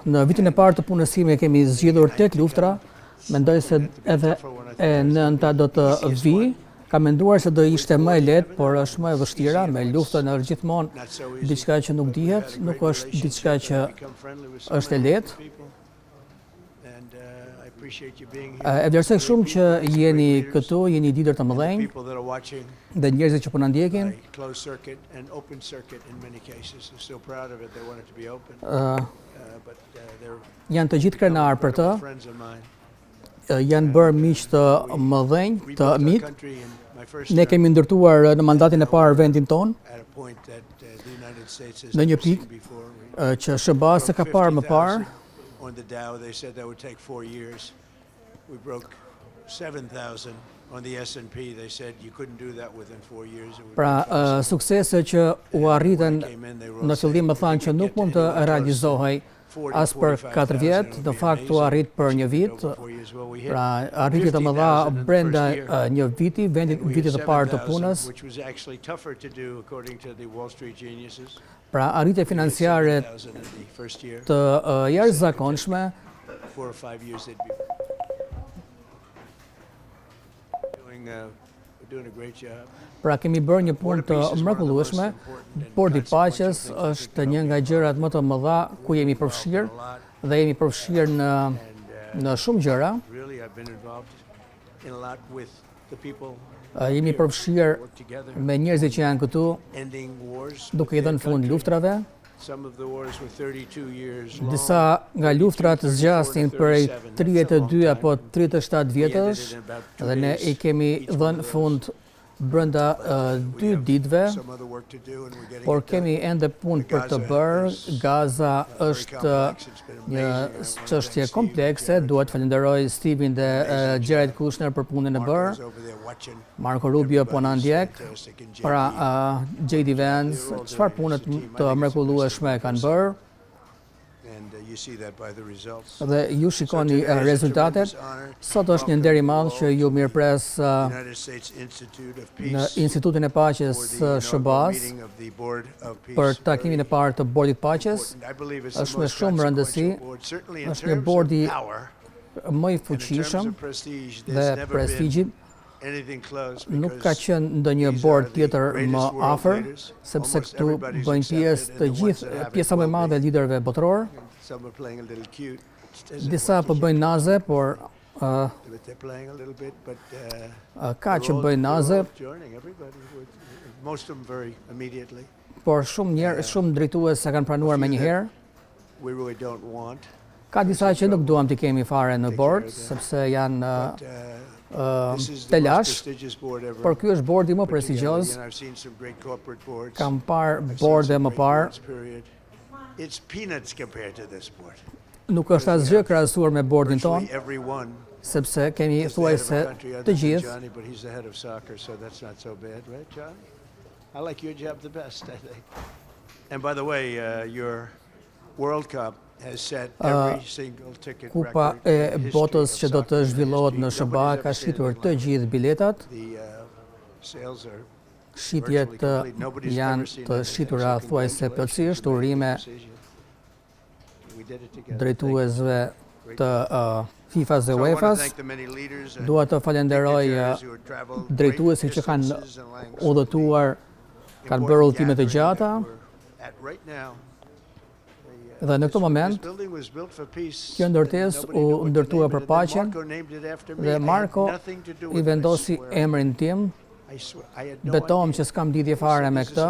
Në vitin e parë të punës time kemi zgjidhur 8 luftra. Mendoj se edhe e nënta do të vi. Kam menduar se do ishte më e lehtë, por është më e vështira. Me luftën është gjithmonë diçka që nuk dihet, nuk është diçka që është e lehtë. E vlerësoj shumë që jeni këtu, jeni lider të mëdhenj dhe njerëzit që po na ndjekin. Janë të gjithë krenar për të. Janë bërë miq të mëdhenj, të mik. Ne kemi ndërtuar në mandatin e parë vendin ton. Në një pikë që SBA-s e ka parë më parë. We broke 7,000 on the S&P. They said you couldn't do that within 4 years. Pra, suksese që u arritën në fillim më thanë që nuk mund të realizohej as për 4 vjet, në fakt u arrit për një vit. Pra, arritjet e mëdha brenda një viti, vitit të parë të punës. Pra, arritje financiare të jashtëzakonshme. Pra kemi bërë një punë të mrekullueshme. Bordit Paqes është një nga gjërat më të mëdha ku jemi përfshirë dhe jemi përfshirë në shumë gjëra. Jemi përfshirë me njerëzit që janë këtu duke I dhënë fund luftrave. Disa nga luftrat zgjasin prej 32 apo 37 vjetësh dhe ne I kemi dhënë fund brenda 2 ditëve, por kemi ende punë për të bërë. Gaza është një çështje komplekse, duhet falenderoj Steven dhe Jared Kushner për punën e bërë. Marco Rubio po na ndjek, pra JD Vance, çfarë punët të mrekullueshme kanë bërë. Dhe ju shikoni rezultatet. Sot është një nder I madh që ju mirëpres në Institutin e Paqes SBA-s për takimin e parë të Bordit Paqes. Është me shumë rëndësi, është një bordi më I fuqishëm dhe prestigjit. Nuk ka qenë ndonjë bord tjetër më afër, sepse këtu bëjnë pjesë të gjithë pjesa më e madhe e liderëve botror. Disa po bëjnë naze, por ka që bëjnë naze, por shumë drejtues e kanë pranuar me njëherë. Ka disa që nuk duam t'i kemi fare në bord, sepse janë të lash, por ky është bordi më prestigjioz. Kam parë borde më parë. Nuk është asgjë krahasuar me bordin ton, sepse kemi thuajse të gjithë. Kupa e botës që do të zhvillohet në SBA ka shitur të gjithë biletat. Shitjet janë të shitura thuajse plotësisht, urime drejtuesve të FIFA-s dhe UEFA-s. Dua të falenderoj drejtuesit që kanë udhëtuar, kanë bërë udhëtime të gjata. Dhe në këtë moment, kjo ndërtesë u ndërtua për paqen dhe Marko I vendosi emrin tim. Betom që s'kam lidhje fare me këtë.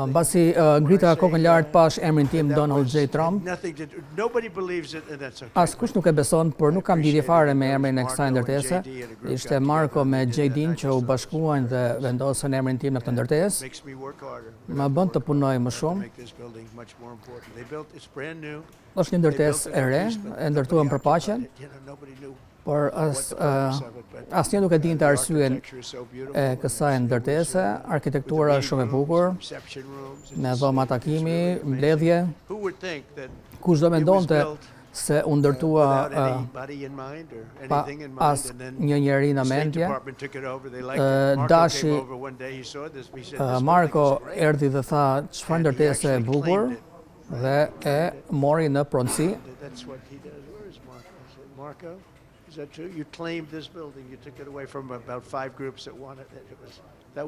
Mbasi ngrita kokën lart pash emrin tim Donald J. Trump. Askush nuk e beson, por nuk kam lidhje fare me emrin e kësaj ndërtese. Ishte Marko me JD-n që u bashkuan dhe vendosën emrin tim në këtë ndërtesë. Më bën të punoj më shumë. Është një ndërtesë e re, e ndërtuam për paqen, por asnjë nuk e dinte arsyen e kësaj ndërtese. Arkitektura është shumë e bukur, me dhoma takimi, mbledhje. Kush do mendonte se u ndërtua pa as një njeri në mendje. Dashi Marko erdhi dhe tha çfarë ndërtese e bukur dhe e mori në pronësi.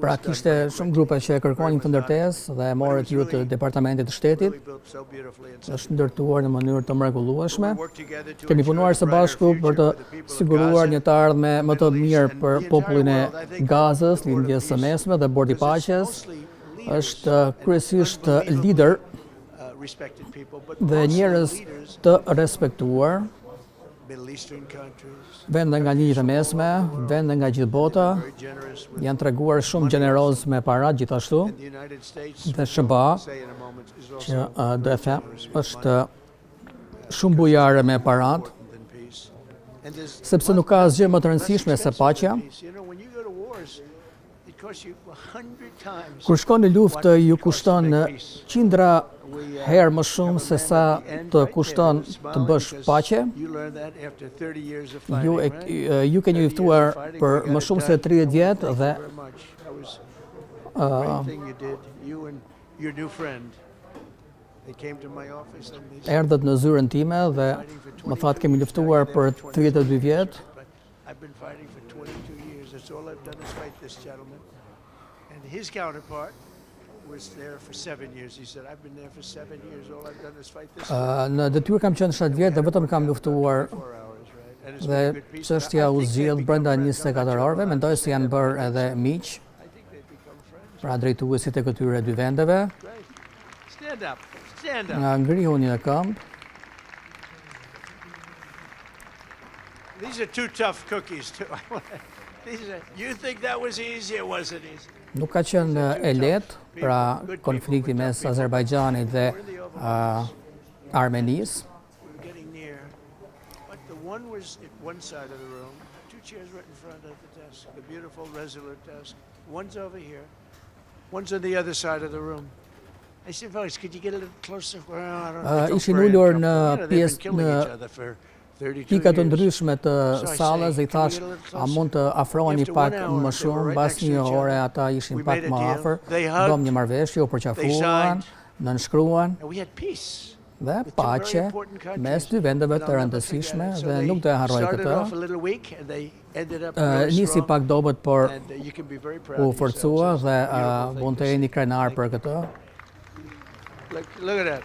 Pra kishte shumë grupe që e kërkonin këtë ndërtesë dhe e morët ju të departamentit të shtetit. Është ndërtuar në mënyrë të mrekullueshme. Kemi punuar së bashku për të siguruar një të ardhme më të mirë për popullin e Gazës, lindjes së mesme dhe Bordit Paqes. Është kryesisht lider dhe njerëz të respektuar. Vende nga linjit e mesme, vende nga gjithë bota, janë treguar shumë gjeneroz me para gjithashtu. Dhe SBA, që do e them, është shumë bujare me parat, sepse nuk ka asgjë më të rëndësishme se paqja. Kur shkon në luftë ju kushton qindra herë më shumë se sa të kushton të bësh paqe. Ju keni luftuar për më shumë se 30 vjet dhe erdhët në zyrën time dhe më thatë kemi luftuar për 32 vjet. His counterpart was there for 7 years. He said, I've been there for 7 years. All I've done is fight this. Në detyrë kam qenë 7 vjet dhe vetëm kam luftuar. Dhe çështja u zgjidh brenda 24 orëve. Mendoj se janë bërë edhe miq. Pra drejtuesit e këtyre dy vendeve. Nga ngrihuni në këmbë. These are two tough cookies too. You think that was easy? It wasn't easy. Nuk ka qenë e lehtë, pra konflikti mes Azerbajxhanit dhe Armenisë. Ishin ulur në pjesë në pika të ndryshme të sallës dhe i thash, a mund të afroheni pak më shumë, pas një ore ata ishin pak më afër, bëm një marrëveshje, u përqafuan, nënshkruan dhe paqe mes dy vendeve të rëndësishme dhe nuk do e harroj këtë. Nisi pak dobët, por u forcua dhe mund të jeni krenar për këtë. Look at that.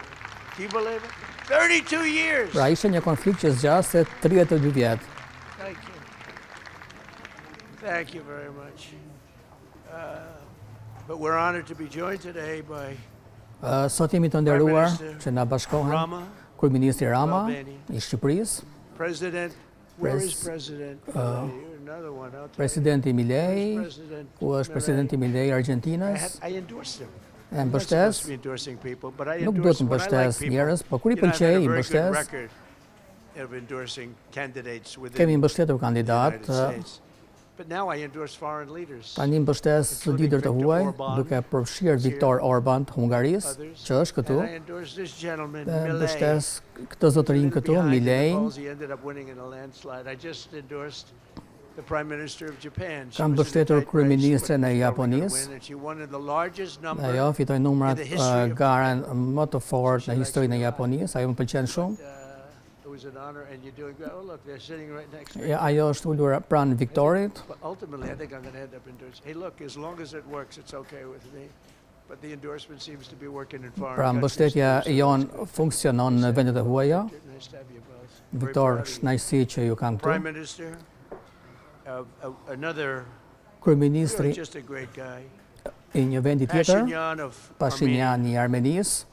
Do you believe it? 32 years. Pra ishte një konflikt që zgjasë 32 vjet. Thank you. Thank you very much. But we're honored to be joined today by Sot jemi të nderuar që na bashkohen kryeministri Rama i Shqipërisë, presidenti Milei, ku është presidenti Milei i Argjentinës. E mbështes, nuk duhet të mbështes njerëz, po kur i pëlqej i mbështes. Kemi mbështetur kandidat. Tani mbështes lider të huaj, duke përfshirë Viktor Orban të Hungarisë, që është këtu. Dhe mbështes këtë zotërin këtu, Milein. Kam mbështetur kryeministren e Japonisë. Ajo fitoi numrat garen më të fortë në historinë e Japonisë. Ajo më pëlqen shumë. Ajo është ulur pranë Viktorit. Pra mbështetja jonë funksionon në vendet e huaja. Viktor, kënaqësi që ju kam këtu. Kryeministri i një vendi tjetër, Pashinyan i Armenisë,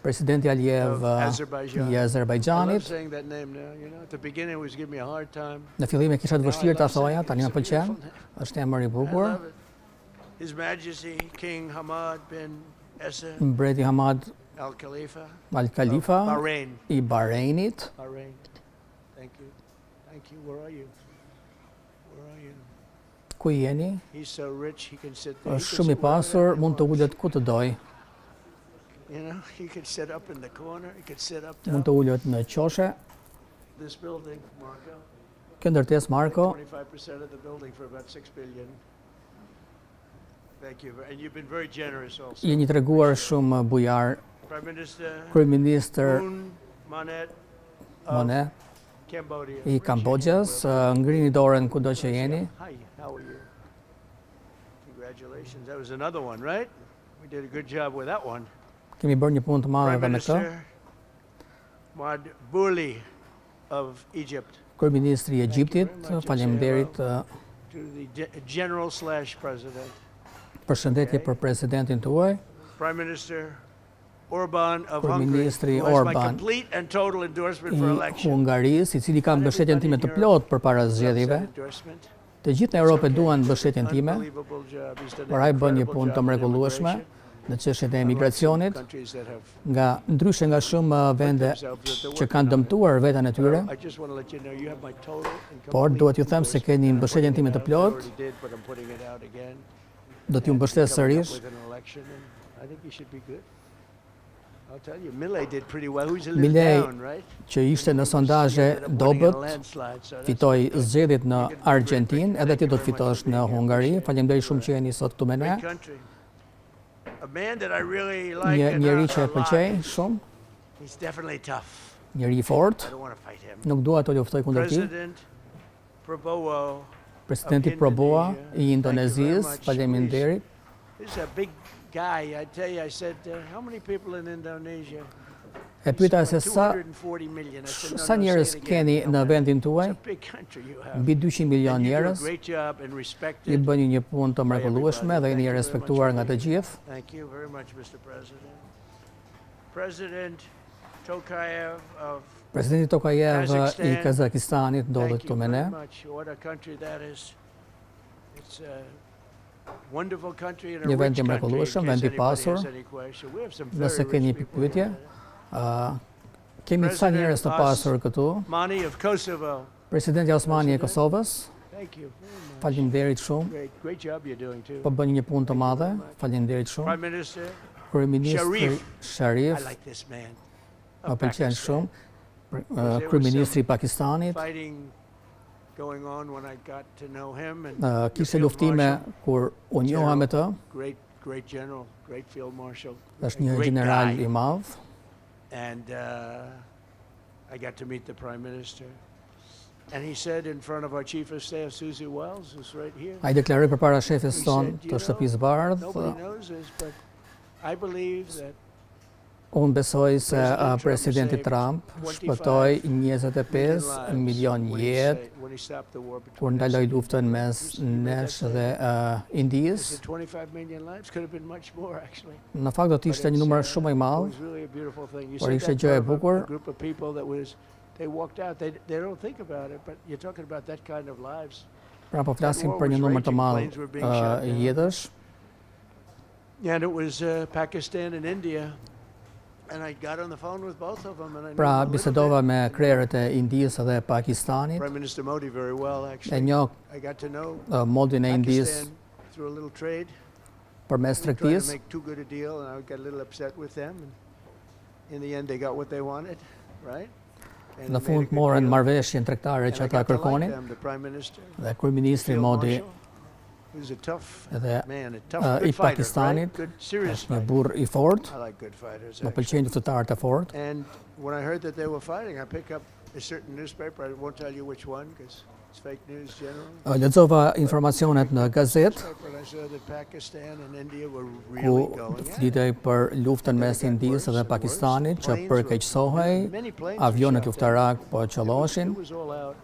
presidenti Aliyev i Azerbajxhanit. Në fillim e kisha të vështirë ta thoja, tani më pëlqen, është emër i bukur. Mbreti Hamad Al Khalifa. Al Khalifa Bahrain. I Bahreinit. Bahrain. Thank you. Thank you. Where are you? Where are you? Ku jeni? He's so rich he can sit there. Është shumë I pasur, mund të ullet ku të doj. You know, he could sit up in the corner, he could sit up Mund top. të ullet në qoshe. This building, Marco. Kjo ndërtesë Marko, 25% of the building for about 6 billion. Thank you. And you've been very generous also. jeni treguar shumë bujar. Prime Minister Kryeministër Hun Manet of Monet Cambodia. I Kambodgjës, ngrini dorën kudo që jeni. Hi, how are you? Congratulations. That was another one, right? We did a good job with that one. Kemi bërë një punë të madhe Prime edhe me këtë. Minister Madbouli of Egypt. Kryeministri I Egjiptit, faleminderit, To the general/president. përshëndetje për presidentin tuaj. Prime Minister Orban of Kryeministri Hungary, who has my Orban complete and total endorsement for I election. Hungarisë, I cili ka mbështetjen time të plot përpara zgjedhjeve. Endorsement. Të gjithë në Europë duan mbështetjen time, Unbelievable job. He's done por an ai bën një incredible punë job të in mrekullueshme immigration. në çështjet e emigracionit, Countries that have nga ndryshe nga shumë vende që kanë dëmtuar veten e tyre, I just want to let you know you have my total and por complete duhet ju them se keni mbështetjen time të plot, already did, but I'm putting it out again. do t'ju mbështet Coming up sërish. with an election, and I think you should be good. I'll tell you, Milei did pretty well. Who's Milei, down, right? Që ishte në sondazhe dobët, fitoi zgjedhjet në Argjentinë, edhe ti do të fitosh në Hungari. Faleminderit shumë që jeni sot këtu me ne. A man that I really like Një and njeri që a e lot. pëlqej shumë, He's definitely tough. njeri I fortë, I don't want to fight him. nuk dua të luftoj kundër tij. President Prabowo. Presidenti Prabowo I Indonezisë, faleminderit. This is a big guy. I tell you, I said, how many people in Indonesia? E pyeta se sa 240 million. I said, no, sa no, njerëz say it again. keni në vendin tuaj? It's a big country you have. Mbi 200 milion And you do a njerëz. great job and I respected. bëni një punë të mrekullueshme dhe jeni respektuar nga të gjithë. Thank you very much, Mr. President. President Tokayev of Presidenti Tokayev I Kazakistanit ndodhet Thank këtu you me very ne. much. What a country that is. It's a wonderful country and a Një vend rich I country. mrekullueshëm, in vend case I pasur. anybody has any question. We have some very Nëse keni rich people pyetje, here. kemi ca njerëz të pasur këtu. Mani of Kosovo. Presidenti Osmani I Kosovës, Thank you very much. faleminderit shumë. Great job you're doing too. Po bëni një punë të madhe. Faleminderit shumë. Prime Minister, Kryeministri Sharif, I like this man. më of pëlqen Pakistan. shumë. Kryeministri I Pakistanit, Fighting going on when I got to know him and kishte Field luftime Marshal, kur u njoha me të. great general, great field marshal. Është a një great general guy. I madh. And I got to meet the Prime Minister. And he said in front of our Chief of Staff, Susie Wells, who's right here, Ai deklaroi përpara shefes He ton said, të "You shtëpisë know, bardhë. nobody knows this, but I believe that Unë besoj se President Trump presidenti saved Trump 25 shpëtoi 25 milion jetë when he stopped the war kur between ndaloi us. luftën mes nesh dhe He Indisë. said 25 million lives could have been much more actually. Në fakt do të ishte një numër shumë I It madh. was really a beautiful thing. You Por said ishte that gjë e part of bukur. a group of people that was they walked out. They don't think about it, but you're talking about that kind of lives. Pra po flasim për një numër të madh jetësh. And it was Pakistan and India. And I got on the phone with both of them, and I know Pra them a little bisedova bit. me krerët e Indisë dhe Pakistanit. Prime Minister Modi very well, E actually. njoh I got to know modin e Indisë Pakistan through a little trade. përmes We tried to tregtisë. make too good a deal, and I got a little upset with them. And in the end, they got what they wanted, right? And Në made a fund good morën deal. marrëveshjen tregtare And që I ata got to like kërkonin them, the Prime Minister, dhe kryeministri Field Modi Marshal, who's a tough edhe man, a tough I good fighter, Pakistanit right? Good, serious është një fighter. burr I fortë. I like good fighters. Më actually. pëlqejnë luftëtarët e fortë. And when I heard that they were fighting, I picked up a certain newspaper. I won't tell you which one because it's fake news generally. Lexova informacionet në gazetë Newspaper, and I saw that Pakistan and India were ku really going at it. flitej për luftën mes Indisë dhe Pakistanit që përkeqësohej, Many planes avionet were shot down. luftarak po qëlloshin. It was all out.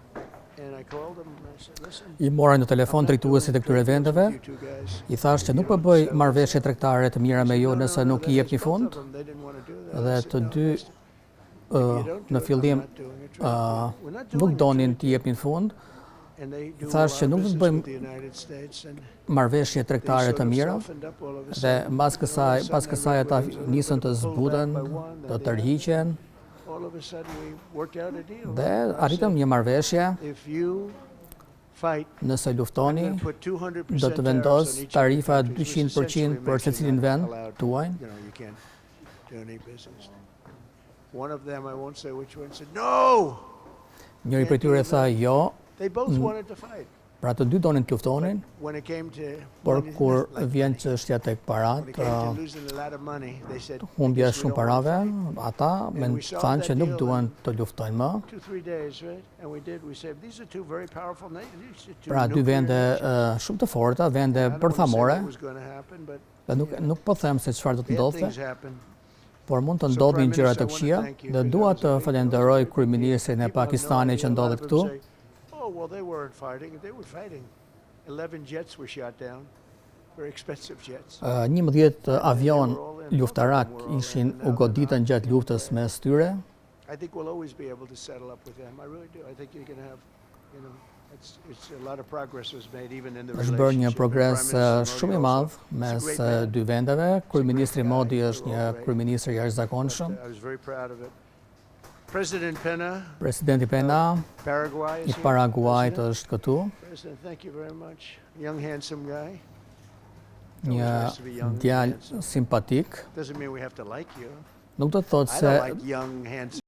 And I called them and I said, listen, I morën në telefon drejtuesit e këtyre vendeve. you two guys. I thash që nuk po bëj marrëveshje tregtare të mira me ju nëse nuk I jepni fund. They didn't want to do that. I Dhe said, të "No, dy if you don't do në it, I'm fillim not doing a trade with you. We're not doing nuk a donin trade të jepnin fund, And they do a Thash lot që of nuk do të business bëjmë with the United States, and marrëveshje they tregtare sort të of mira softened up all of a dhe sudden. pas kësaj Everybody ata was a little nisën bit të of a zbuten, pullback by one, të then the other. tërhiqen All of a sudden we worked out a deal. dhe I arritëm said, një marrëveshje. if you fight, Nëse I'm luftoni, going to put 200% do të tariffs vendos on each of the tarifa countries, which 200% essentially për makes you secilin not vend allowed, tuaj. you can't do any business. One of them, I won't say which one, said, no! Njëri prej tyre tha jo, They both wanted to fight. pra të dy donin të luftonin, When it came to por money, kur like vjen money, çështja tek parat, when it came to losing a lot of money, they said, humbja "I guess we shumë don't wanna parave, fight." ata we solved thanë that që nuk deal duan in të luftojnë më. 2-3 days, right? And we did. We said, these are two very powerful nations. Pra dy vende shumë të forta, vende I don't want to say bërthamore, what was going to happen, but dhe nuk po them se çfarë do të bad ndodhte, things happen. por mund të So, ndodhin Prime gjëra Minister, të I wanna këqija thank you, dhe because dua that was a të big- falenderoj that was a big kryeministrin e deal. People have no Pakistanit idea. që A lot ndodhet of them këtu. say, oh, well, they weren't fighting. They were fighting. 11 jets were shot down. Very expensive jets. 11 avion luftarak ishin u goditën gjatë luftës mes tyre. I think we'll always be able to settle up with them. I really do. I think you're going to have, it's a lot of progress was made even in the Është bërë një relationship. progres Prime Minister shumë i Modi madh also, mes he's a great man. dy vendeve. Kryeministri guy. Modi është një We're all great. kryeministër jashtëzakonshëm. I was very proud of it. President Pena, Presidenti Pena Paraguay i is here. Paraguayt President, është këtu. President, thank you very much. Young, handsome guy. Një Always nice to be young and djalë handsome. simpatik. Doesn't mean we have to like you. Nuk do të thotë I se don't like young, handsome